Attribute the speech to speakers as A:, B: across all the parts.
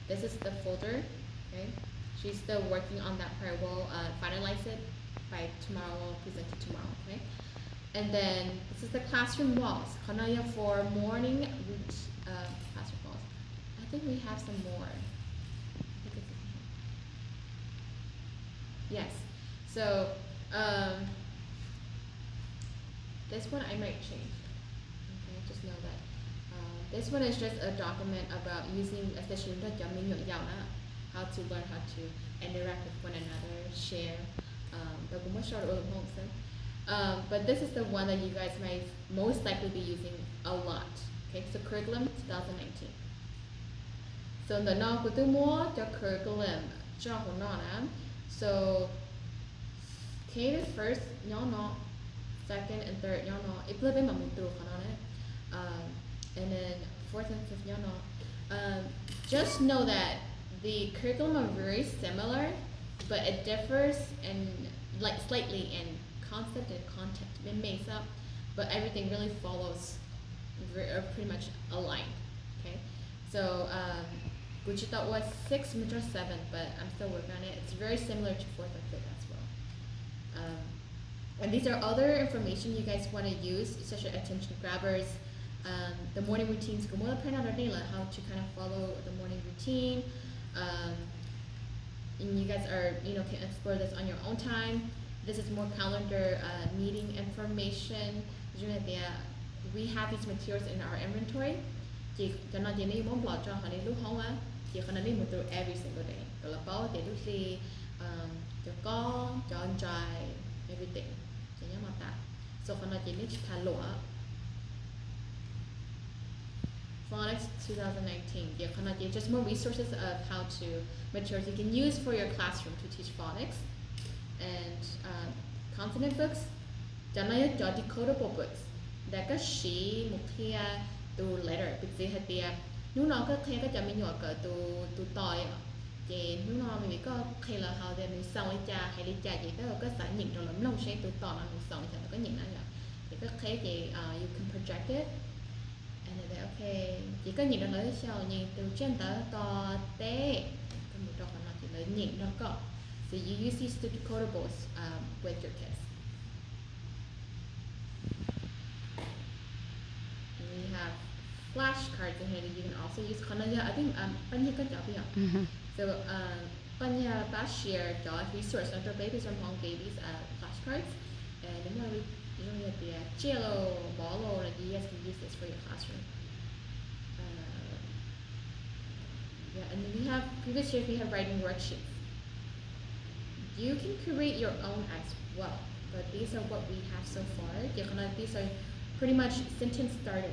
A: this is the folder. Okay, she's still working on that part. We'll finalize it by tomorrow. We'll present it tomorrow. Okay, and then this is the classroom walls. Kanaya for morning classroom walls. I think we have some more. I think it's yes. So this one I might change. Okay, just know that. This one is just a document about using especially how to learn how to interact with one another, share. But this is the one that you guys might most likely be using a lot. Okay, so curriculum 2019. So the no của more the curriculum cho của nó nè. So K the first nhỏ nó, second and third nhỏ nó. Ít lên mà mình từ của nó nè. And then fourth and fifth nhỏ nó. Just know that the curriculum are very similar, but it differs in like slightly in concept and content. It makes up, but everything really follows pretty much aligned. Okay, so which you thought was 6, major 7, but I'm still working on it. It's very similar to 4th and 5th as well. And these are other information you guys want to use, such as attention grabbers, the morning routines. How to kind of follow the morning routine. And you guys are, can explore this on your own time. This is more calendar meeting information. We have these materials in our inventory. Chị cho nó chỉ muốn blog cho họ đi lúc không á, chị không đi một từ every single day. Rồi là bảo để lúc gì cho con, cho anh trai, everything. Chị nhớ mà ta. So họ nói chỉ need to thả lụa. Phonics 2019. Yeah, just more resources of how to materials you can use for your classroom to teach phonics. And consonant books, cho decodable books. That có she một kia to letter because they had the nó có khi có cho mình nhỏ cỡ từ tỏi thì nó mình có khi là họ để mình xong lấy trà hay lấy trà gì đó có sẵn nhìn rồi lắm lòng sẽ từ tỏi là mình xong thì có nhìn nó là thì có khi thì you can project it and then okay chỉ có nhìn nó lấy sau nhìn từ trên tới to té cái một trong nó chỉ lấy nhìn nó có so you use these decodables with your kids. We have flashcards in here that you can also use. I think Panya got job. So Panya Bashir job resource under babies or among babies flashcards. And then we usually have the cello, bolo, and you guys can use this for your classroom. Yeah, and then we have previous years we have writing worksheets. You can create your own as well, but these are what we have so far. These are pretty much sentence starter.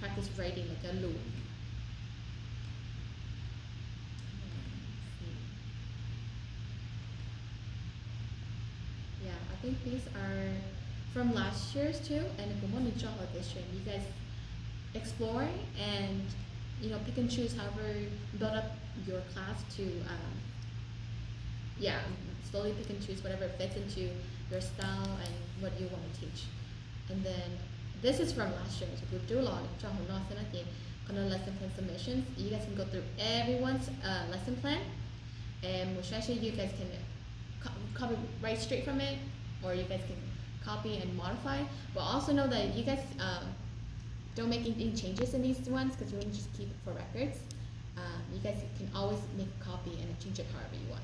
A: Practice writing like a loop. Yeah, I think these are from last year's too, and this year. You guys explore and pick and choose however build up your class to slowly pick and choose whatever fits into your style and what you want to teach. And then this is from last year, so we do a lot of lesson plan submissions. You guys can go through everyone's lesson plan, and you guys can copy right straight from it, or you guys can copy and modify. But also know that you guys don't make any changes in these ones because you want to just keep it for records. You guys can always make a copy and change it however you want.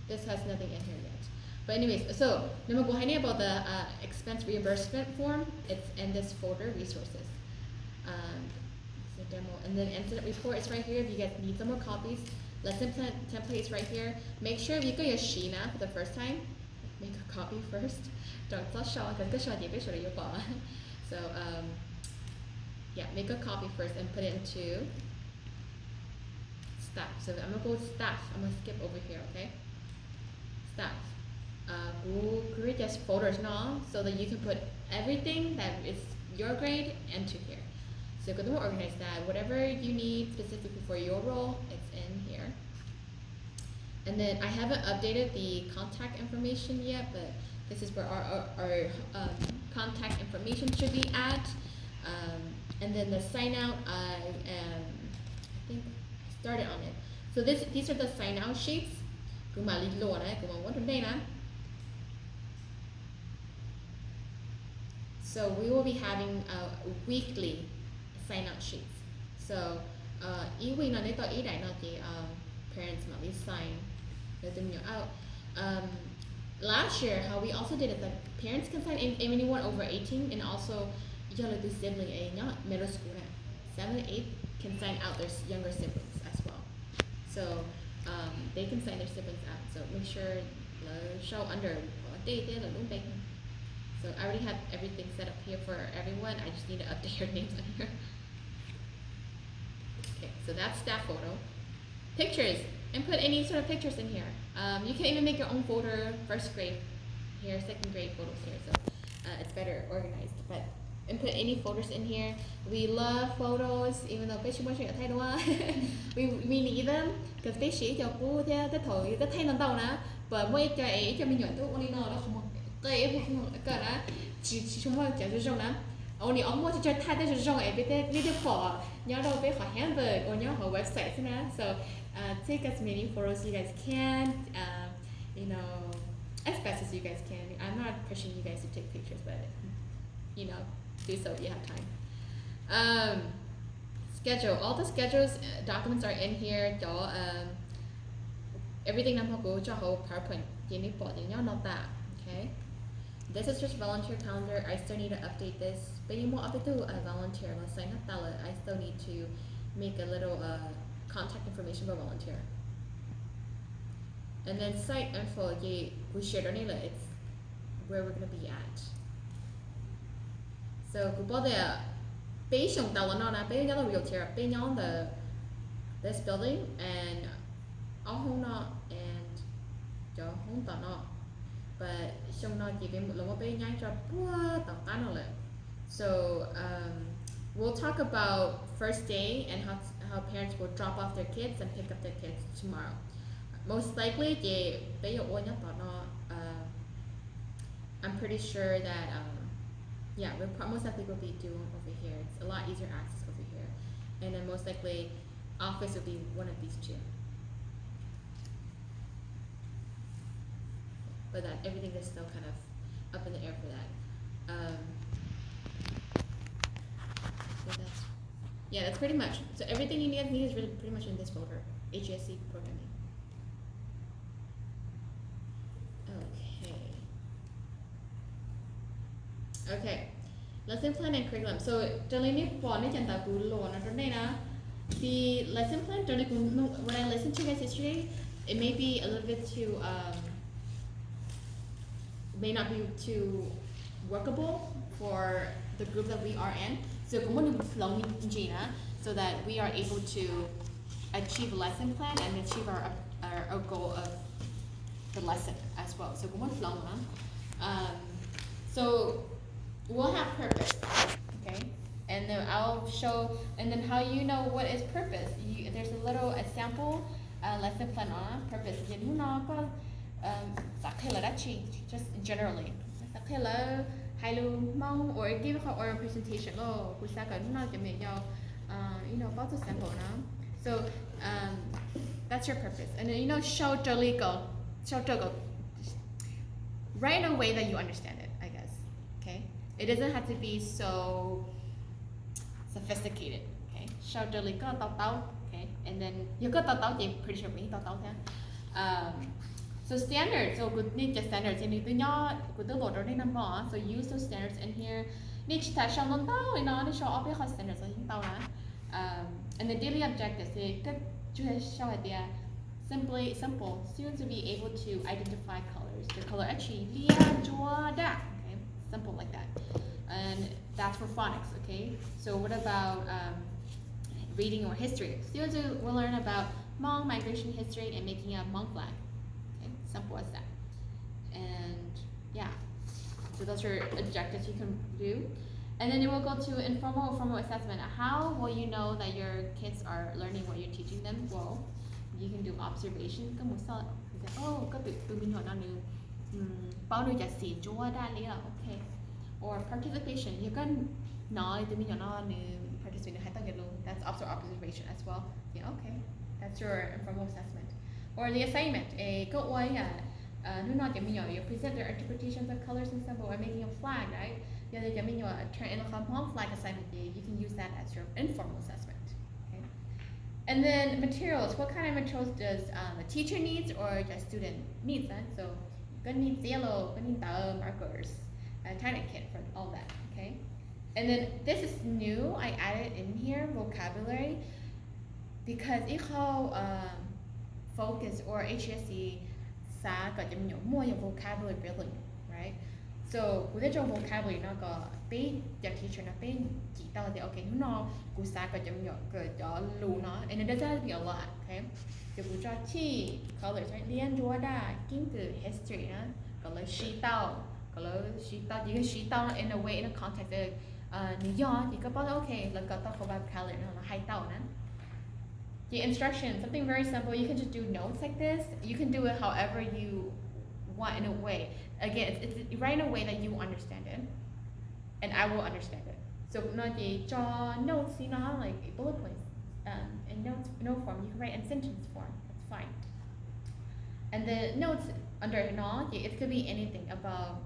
A: This has nothing in here yet. But anyways, so about the expense reimbursement form, it's in this folder, resources. It's a demo. And then incident report is right here if you guys need some more copies. Lesson plan template is right here. Make sure if you go your Sheena for the first time, make a copy first. Don't show because So yeah, make a copy first and put it into staff. So I'm gonna go with staff. I'm gonna skip over here, okay? Staff. Create just folders now so that you can put everything that is your grade into here. So go to organize that. Whatever you need specifically for your role, it's in here. And then I haven't updated the contact information yet, but This is where our contact information should be at. And then the sign out, I think started on it. So these are the sign out sheets. So we will be having weekly sign out sheets. So each week parents might sign them out. Last year, how we also did it that parents can sign anyone over 18, and also the sibling middle school 7 and 8 can sign out their younger siblings as well. So they can sign their siblings out. So make sure show under date. So I already have everything set up here for everyone. I just need to update your names on here. Okay, so that's staff photo. Pictures, and put any sort of pictures in here. You can even make your own folder, first grade here, second grade photos here, so it's better organized. But and put any folders in here. We love photos, even though we need them because they share cho cô theo cái thời cái thay lần đầu nè, và mỗi cái ấy cho mình nhận tôi only know đó không cái ấy không cái đó chỉ chúng ta chỉ dùng nè. Only almost cho thay cái dùng ấy biết cái phở nhớ đâu biết họ handle or nhớ họ website nè. So take as many photos you guys can. You know, as best as you guys can. I'm not pushing you guys to take pictures, but you know, do so if you have time. Schedule. All the schedules documents are in here. Everything I'm going to go PowerPoint. Okay. This is just volunteer calendar. I still need to update this. But you want to do a volunteer. I still need to make a little contact information for volunteer. And then site info. We shared on it's where we're gonna be at. So based on the wheelchair, based on this building and but so we'll talk about first day and how parents will drop off their kids and pick up their kids tomorrow. Most likely I'm pretty sure that yeah, most likely will be doing over here. It's a lot easier access over here, and then most likely office will be one of these two. But that everything is still kind of up in the air for that. So that's pretty much. So everything you need is really pretty much in this folder, HESC programming. Okay, lesson plan and curriculum. So the lesson plan, when I listened to you guys yesterday, it may be a little bit too, may not be too workable for the group that we are in. So so that we are able to achieve a lesson plan and achieve our goal of the lesson as well. So so we'll have purpose, okay? And then I'll show, and then how you know what is purpose. There's a sample lesson plan on purpose. Just generally. Or give her a presentation. Sample. So that's your purpose. And then show right in a way that you understand it, I guess. Okay? It doesn't have to be so sophisticated. Okay? Okay? And then you got pretty sure me so standards. So good need just standards. You need to so use those standards in here. Need to show all the standards. And the daily objectives. Simple. Students will be able to identify colors. The color actually, okay, simple like that. And that's for phonics, okay? So what about reading or history? Students will learn about Hmong migration history and making a Hmong flag. Okay, simple as that. And yeah, so those are objectives you can do. And then you will go to informal or formal assessment. How will you know that your kids are learning what you're teaching them? Well, you can do observation. bao nhiêu giá trị chúa đã lý là ok. Or participation, you can nói từ mình nhỏ participate hay tao luôn. That's also observation as well. Yeah, okay. That's your informal assessment. Or the assignment, câu ơi nếu nói cho mình nhỏ, you present their interpretations of colors and symbol or making a flag, right? Yeah, they give me a turn in a flag assignment. You can use that as your informal assessment. Okay. And then materials. What kind of materials does the teacher needs or the student needs? So you're gonna need yellow, gonna need the markers, a tiny kit for all that. Okay. And then this is new. I added in here vocabulary because it how focus or HESC sa got more your vocabulary building, right? So with your vocabulary nó có bé your teacher nó bé chỉ tao thì okay nó cú sa có chấm nhỏ cái đó lù nó and it doesn't have to be a lot, okay? Thì cú cho chi colors right liên chúa đa kinh từ history nó có lời xí tao you can xí tao in a way in a context lý do thì có bảo okay là có tao có vocabulary nó hay tao nè. The instructions, something very simple. You can just do notes like this. You can do it however you want in a way. Again, it's write in a way that you understand it, and I will understand it. So not the draw notes, you know, like bullet points, in note form. You can write in sentence form. That's fine. And the notes under no, it could be anything about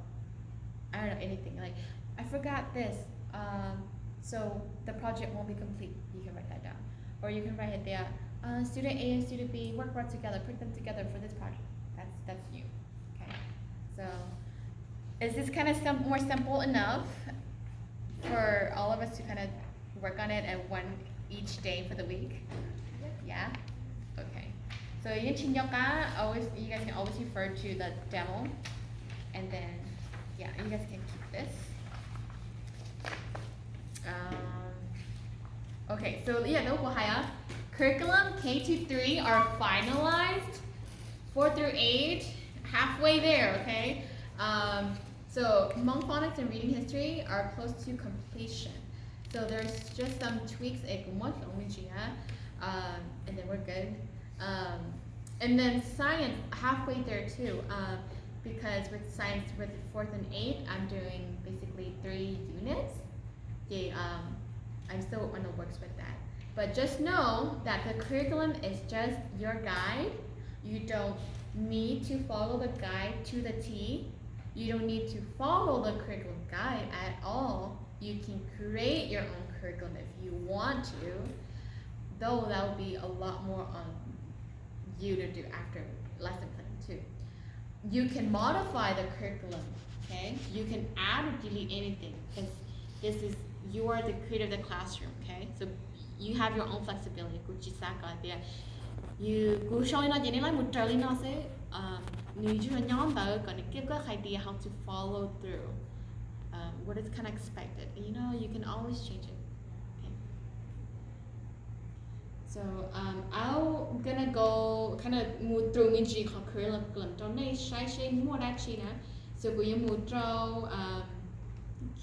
A: I don't know anything like I forgot this. So the project won't be complete. You can write that down. Or you can write it there. Student A and student B work together, put them together for this project. That's you. Okay. So is this kind of more simple enough for all of us to kind of work on it at one each day for the week? Yeah? Okay. So you guys can always refer to the demo, and then yeah, you guys can keep this. Okay, so yeah, curriculum K to 3 are finalized. 4 through 8, halfway there, okay? So Hmong phonics and reading history are close to completion. So there's just some tweaks, and then we're good. And then science, halfway there too. Because with science, with 4th and 8th, I'm doing basically 3 units. I'm still on the works with that. But just know that the curriculum is just your guide. You don't need to follow the guide to the T. You don't need to follow the curriculum guide at all. You can create your own curriculum if you want to, though that will be a lot more on you to do after lesson plan too. You can modify the curriculum, okay? You can add or delete anything because you are the creator of the classroom, okay? So you have your own flexibility. You show like một trời nó sẽ nhóm gonna give các idea how to follow through what is kind of expected. You know, you can always change it. Okay. So I'm gonna go kind of move through những curriculum trong này sai mua đa chi nè. So we move through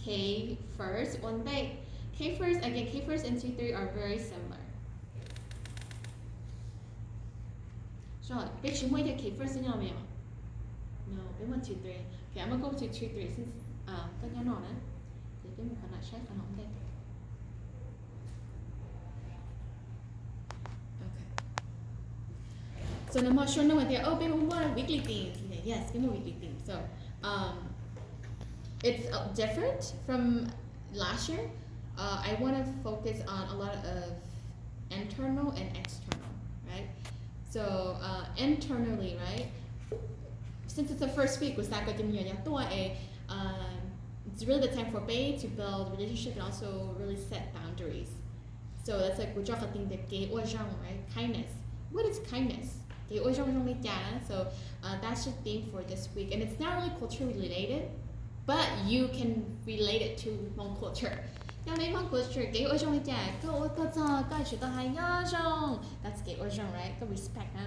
A: K first one day. K first and 2-3 are very similar. Rồi, biết chúng mới K first với nhau không? No, biết 1, 2, 3. Okay, I'm gonna go to 2, 3 since các nhóm nào nữa. Thì biết một phần là sách phần không đây. Okay. So now I'm sure no idea. Oh, baby, we want weekly themes. Okay, yes, we want weekly themes. So, it's different from last year. I want to focus on a lot of internal and external, right? So internally, right? Since it's the first week, it's really the time for Bay to build relationship and also really set boundaries. So that's like right? Kindness. What is kindness? So that's the theme for this week, and it's not really culture related, but you can relate it to Hmong culture. That's gay right? Go respect,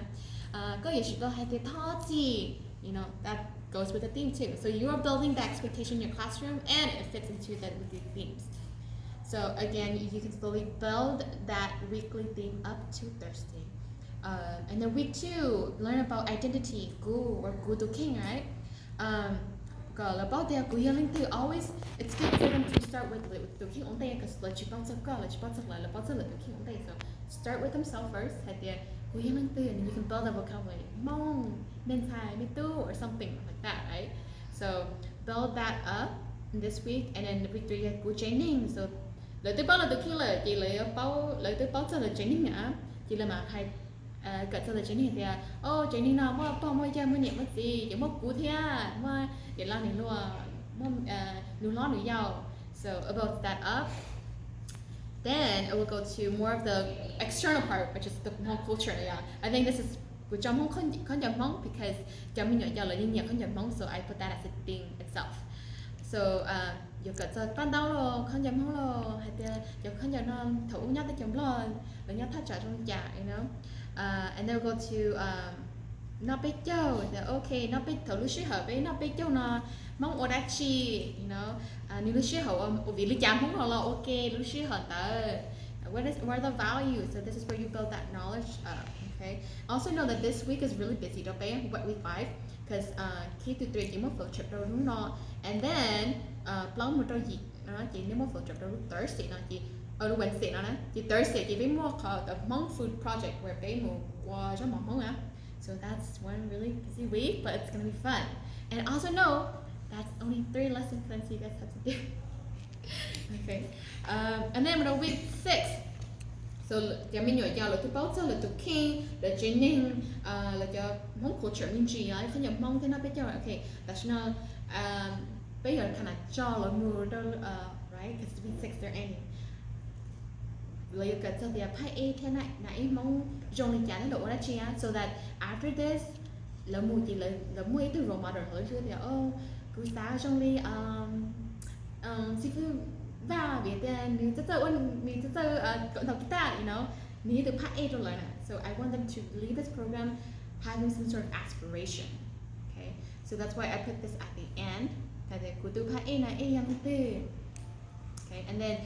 A: you know, that goes with the theme too. So you are building the expectation in your classroom, and it fits into the weekly themes. So again, you can slowly build that weekly theme up to Thursday. And then week 2, learn about identity, gu or gu to king, right? Girl, about their healing thing, always it's good for them to start with the king on day because let you bounce up girl, let you bounce up like bounce up the king on day. So start with themselves first, had their healing thing, and you can build a vocabulary, mong, men tai, me too, or something like that, right? So build that up this week, and then week 3 của training. So lời tôi báo là từ khi là chị lại báo lời tôi báo cho là training nữa, chị là mà hay cận cho là training thì training nào mà bao nhiêu chơi mới nhẹ mất gì, chỉ mất cú thế mà để làm này luôn, mà nụ lo nụ giàu. So about that up. Then I will go to more of the external part, which is the whole culture. Yeah, I think this is của trong không nhập mong because trong mình nhỏ giàu là những không nhập mong, so I put that as a thing itself. So giờ cỡ giờ ban đầu lo không nhập mong lo, hay là giờ không nhập nó thấu nhát tới chấm lo, rồi nhát thắt trả trong trả, you know. And then we'll go to nó biết châu, okay, nó biết thấu lúc xí hợp với nó biết châu nó mong ở đây chi, you know, nếu lúc xí hợp vì lý chạm không là okay, lúc xí hợp tới. What are the values? So this is where you build that knowledge up. Okay. Also know that this week is really busy, don't they? Week 5, because K through 3 chỉ một phẫu thuật đâu đúng không? And then plan một đôi gì nó chỉ nếu một phẫu thuật đâu Thursday nó chỉ lúc Wednesday nó chỉ Thursday chỉ biết mua the monk food project where bé mua qua cho món á. So that's one really busy week, but it's gonna be fun. And also know that's only 3 lesson plans you guys have to do. Okay. And then with week 6. So giờ mình nhỏ giàu là tôi báo cho là tôi king, là training, là cho mong culture mình chỉ ấy, không nhầm mong thế nào bây giờ, okay, that's not bây giờ kind of cho là mua đâu, right? Because week 6 they're ending. Lấy cái cho thì phải thế này, nãy mong dùng lên chán độ ra chia, so that after this là mua chỉ là mua từ role model hơn chứ thì cứ sáng trong đi seafood và biết mình rất cộng đồng kita, you know, mình từ part A to learn it. So I want them to leave this program having some sort of aspiration. Okay, so that's why I put this at the end. Tại của từ part A này A yang tư. Okay, and then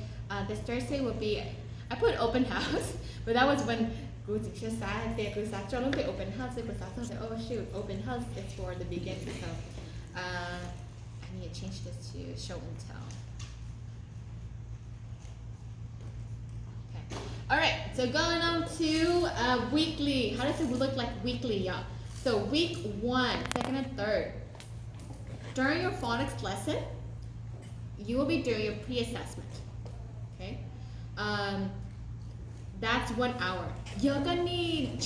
A: this Thursday will be, I put open house, but that was when cô chỉ chia sẻ thì cô sẻ cho lúc open house, cô sẻ xong thì shoot, open house is for the beginning. So I need to change this to show and tell. Alright, so going on to weekly. How does it look like weekly, y'all? So week 1, 2nd, and 3rd. During your phonics lesson, you will be doing your pre-assessment. Okay? That's 1 hour. You're gonna need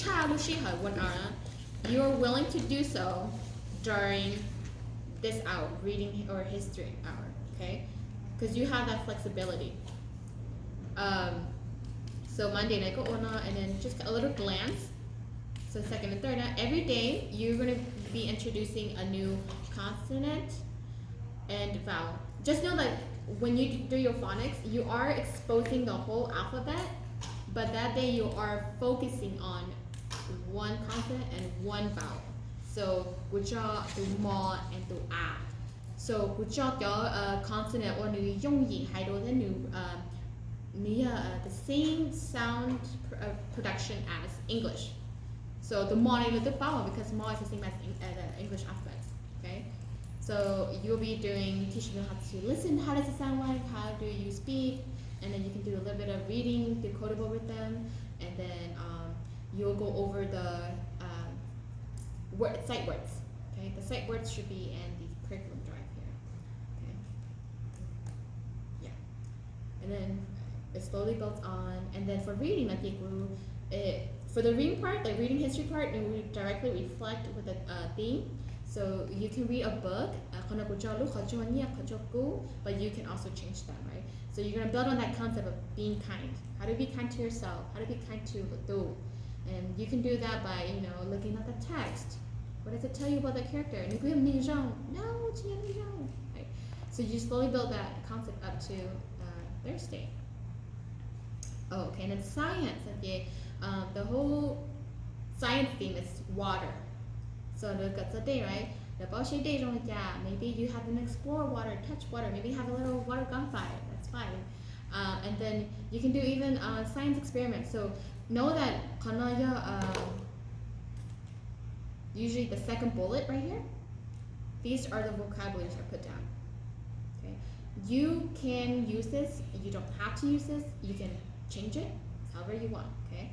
A: 1 hour. You are willing to do so during this hour, reading or history hour. Okay? Because you have that flexibility. So Monday night go on, and then just a little glance. So 2nd and 3rd, every day you're going to be introducing a new consonant and vowel. Just know that when you do your phonics, you are exposing the whole alphabet, but that day you are focusing on 1 consonant and 1 vowel. So guja, từ mo, and từ a. So guja có consonant or new yong yi hai đôi thế new the same sound production as English. So the mo is the power because mo is the same as the English alphabet. Okay, so you'll be teaching them how to listen. How does it sound like? How do you speak? And then you can do a little bit of reading, decodable with them, and then you'll go over the sight words. Okay, the sight words should be in the curriculum drive here. Okay, yeah, and then it slowly builds on, and then for reading, I think for the reading part, the reading history part, it will directly reflect with the theme. So you can read a book, but you can also change them, right? So you're gonna build on that concept of being kind. How to be kind to yourself, how to be kind to the, and you can do that by, you know, looking at the text. What does it tell you about the character? No, right? So you slowly build that concept up to Thursday. Oh, okay, and then science. Okay, the whole science theme is water. So look at the day, right? The Boshi day, maybe you haven't explored water, touch water, maybe have a little water gunfire. That's fine. And then you can do even science experiments. So know that usually the second bullet right here, These are the vocabularies I put down. Okay, you can use this. You don't have to use this. You can change it however you want. Okay.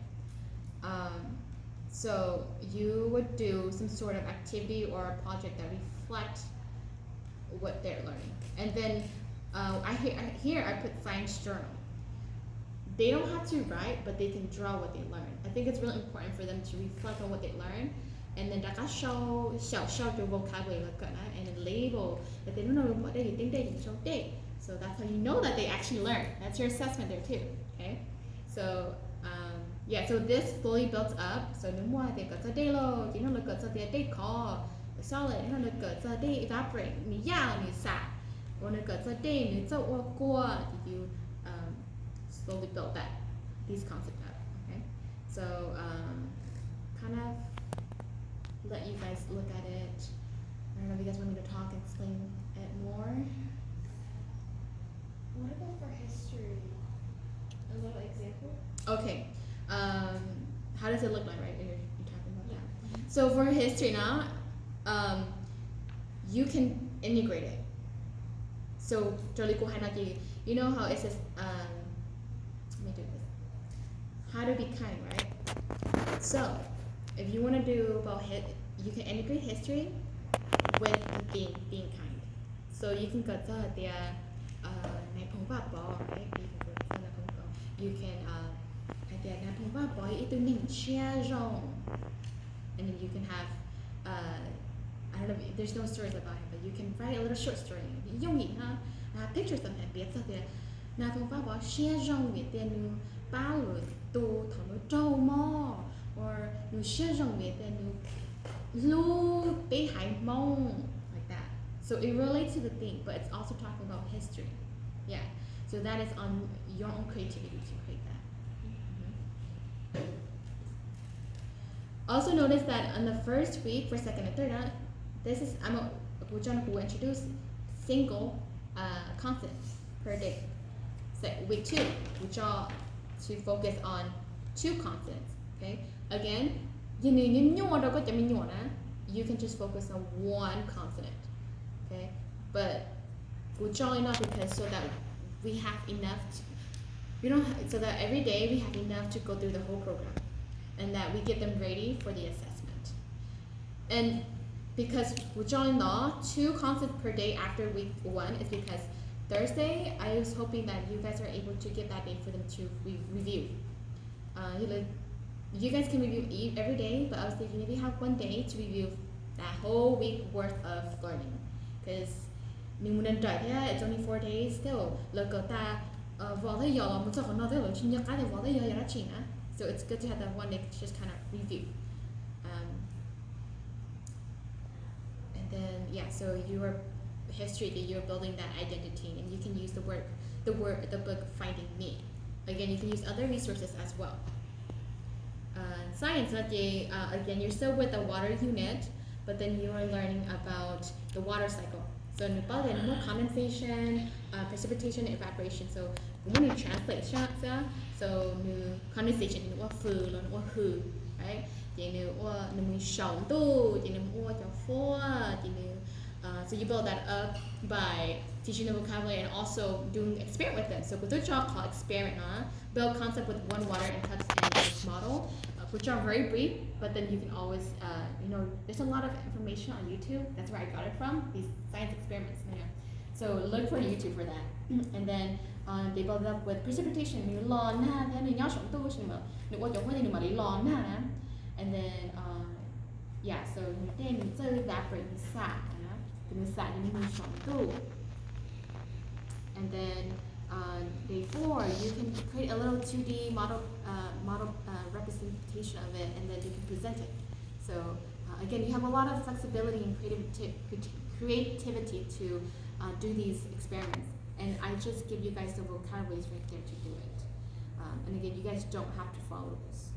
A: So you would do some sort of activity or a project that reflect what they're learning. And then here I put science journal. They don't have to write, but they can draw what they learn. I think it's really important for them to reflect on what they learn. And then đã show your vocabulary and then label that they don't know what they think they can show day. So that's how you know that they actually learn. That's your assessment there too. Okay. So yeah, so this slowly builds up. So nếu mua thì có day lo, chỉ nó là có day day khó. Sau này nó là có day evaporate,你要你撒，或者có day你走过，you slowly build these concepts up. Okay, so kind of let you guys look at it. I don't know if you guys want me to talk and explain it more.
B: What about for history? A little example?
A: Okay. How does it look like, right? You're talking about that. So for history now, you can integrate it. So you know how it says, let me do this. How to be kind, right? So if you want to do about you can integrate history with being kind. So you can go to the right? You can and then you can have I don't know, there's no stories about him, but you can write a little short story. Pictures of him, biết sao na không phải bỏ xe rong Việt tiền nu ba lửa tu thằng nó trâu mò, or nu xe rong Việt tiền nu lu bị hải mông, like that. So it relates to the thing, but it's also talking about history. Yeah. So that is on your own creativity to create that. Also notice that on the first week, for second and third, this is we're trying to introduce single concepts per day. So week 2, which are to focus on 2 concepts. Okay. Again, you can just focus on 1 consonant. Okay. But we're drawing up because so that we have enough. So that every day we have enough to go through the whole program, and that we get them ready for the assessment. And because we're drawing law 2 concepts per day after week 1 is because Thursday I was hoping that you guys are able to get that day for them to review. You guys can review every day, but I was thinking maybe have 1 day to review that whole week worth of learning, because it's only 4 days still. So it's good to have that 1 day to just kind of review. And then yeah, so your history, that you're building that identity, and you can use the book Finding Me. Again, you can use other resources as well. Science, again, you're still with the water unit, but then you are learning about the water cycle. So more condensation, precipitation, evaporation. So when you translate, so condensation or food or who, right? So you build that up by teaching the vocabulary and also doing experiment with them. So which are called experiment, build concept with 1 water and text and model, which are very brief, but then you can always, there's a lot of information on YouTube. That's where I got it from, these science experiments. Yeah. So look for YouTube for that. And then they build it up with precipitation. And then, yeah, so evaporate. And then day 4, you can create a little 2D model representation of it, and then you can present it. So again, you have a lot of flexibility and creativity to do these experiments. And I just give you guys the vocabularies right there to do it. And again, you guys don't have to follow this.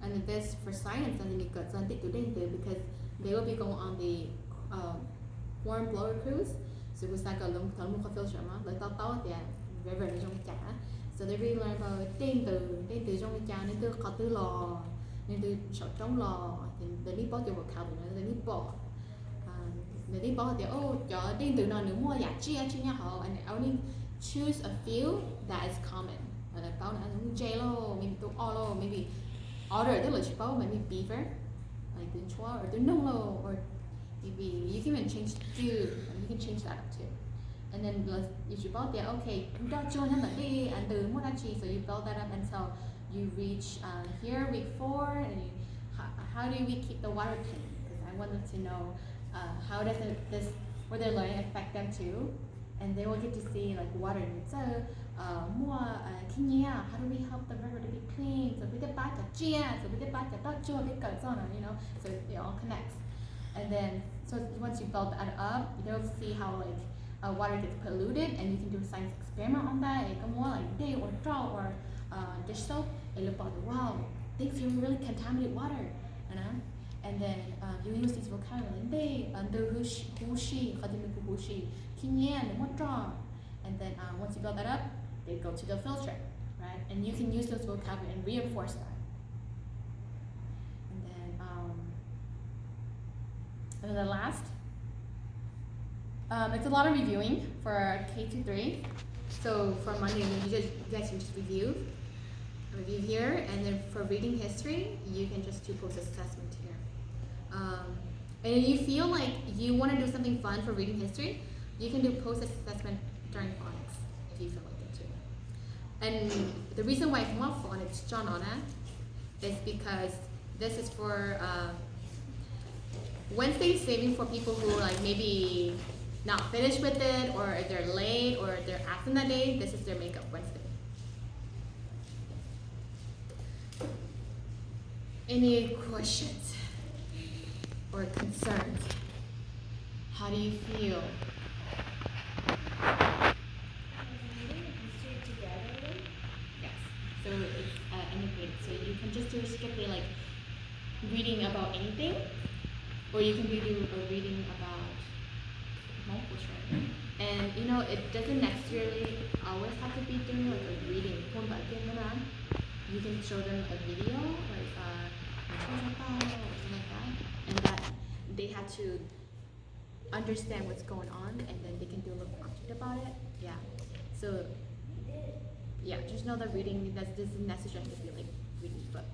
A: And then this for science, and then you got something to do because they will be going on the horn blower cruise. So it was like a long filter, like river. So they really learn about tên từ trong cái chàng, nên từ khó từ lò, nên từ sáu trong lò, thì the lý bó từ vocabulary, the lý bó. The lý bó thì cho tên từ nào nếu mua giả chia nha họ, and I only choose a few that is common. Bao là jello, maybe to olo, maybe order tức là chỉ bao maybe beaver, like từ chua or từ nông lô, or maybe you can even change food, you can change that up too. And then if you bought there, okay, and the modachi, so you build that up until you reach here, week 4, and how do we keep the water clean? Because I wanted to know how does this, what they're learning affect them too, and they will get to see like water needs. So, how do we help the river to be clean? So we did you know, so it all connects. And then, so once you build that up, you'll see how like water gets polluted, and you can do a science experiment on that. It can more like day or drought or dish soap. It look like wow, things can really contaminate water, you know. And then you use these vocabulary. Day under hushi, and then once you build that up, they go to the field trip, right? And you can use those vocabulary and reinforce that. And then the last. It's a lot of reviewing for K-3. So for Monday, you guys can just review here, and then for reading history, you can just do post-assessment here. And if you feel like you want to do something fun for reading history, you can do post-assessment during phonics if you feel like it too. And the reason why I want phonics, John Anna, is because this is for Wednesday saving for people who like maybe not finished with it, or if they're late, or if they're absent that day. This is their makeup Wednesday. Any questions or concerns? How do you feel? Yes. So it's integrated. So you can just do strictly like reading about anything, or you can do a reading about multiple choice. And you know, it doesn't necessarily always have to be doing like a reading. You can show them a video, like or something like that, and that they have to understand what's going on, and then they can do a little project about it. Yeah. So yeah, just know that reading doesn't necessarily have to be like reading a book.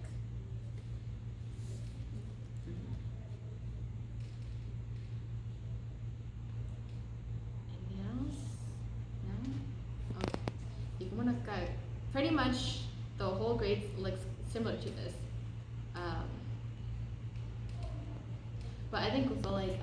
A: Pretty much the whole grade looks similar to this, but I think for like